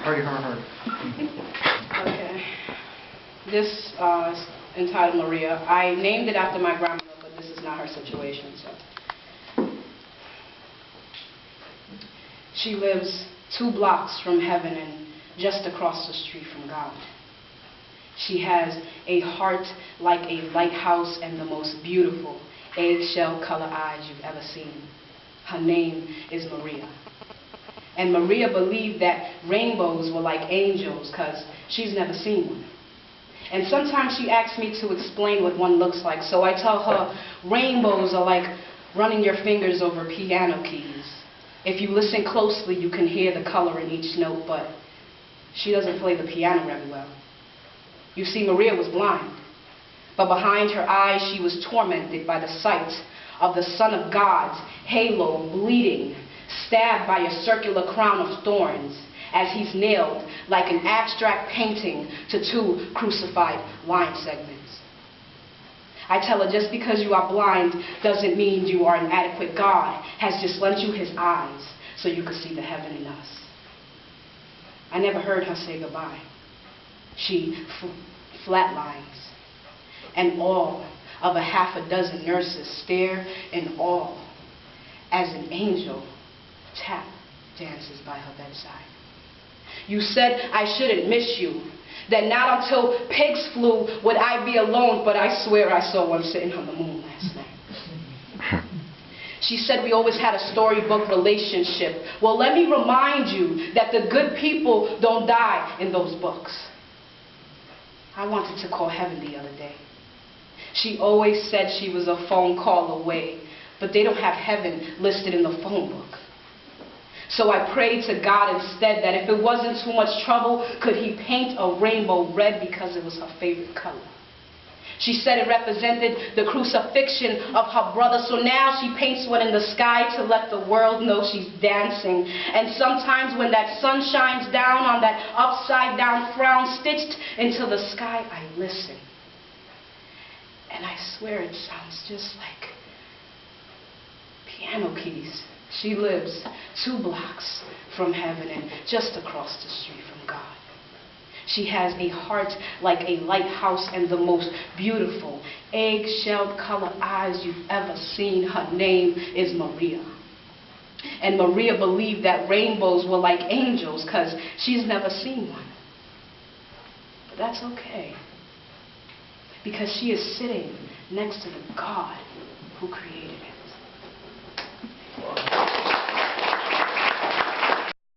Hardy, hard. Okay. This is entitled Maria. I named it after my grandmother, but this is not her situation. So, she lives 2 blocks from heaven and just across the street from God. She has a heart like a lighthouse and the most beautiful eggshell color eyes you've ever seen. Her name is Maria. And Maria believed that rainbows were like angels because she's never seen one. And sometimes she asks me to explain what one looks like, so I tell her rainbows are like running your fingers over piano keys. If you listen closely, you can hear the color in each note, but she doesn't play the piano very well. You see, Maria was blind, but behind her eyes she was tormented by the sight of the Son of God's halo bleeding, stabbed by a circular crown of thorns as he's nailed like an abstract painting to 2 crucified line segments. I tell her just because you are blind doesn't mean you are inadequate. God has just lent you his eyes so you could see the heaven in us. I never heard her say goodbye. She flatlines, and all of a half a dozen nurses stare in awe as an angel tap dances by her bedside. You said I shouldn't miss you, that not until pigs flew would I be alone, but I swear I saw one sitting on the moon last night. She said we always had a storybook relationship. Well, let me remind you that the good people don't die in those books. I wanted to call heaven the other day. She always said she was a phone call away, but they don't have heaven listed in the phone book. So I prayed to God instead that if it wasn't too much trouble, could he paint a rainbow red because it was her favorite color. She said it represented the crucifixion of her brother, so now she paints one in the sky to let the world know she's dancing. And sometimes when that sun shines down on that upside down frown stitched into the sky, I listen. And I swear it sounds just like piano keys. She lives 2 blocks from heaven and just across the street from God. She has a heart like a lighthouse and the most beautiful egg-shelled color eyes you've ever seen. Her name is Maria. And Maria believed that rainbows were like angels because she's never seen one. But that's okay, because she is sitting next to the God who created it.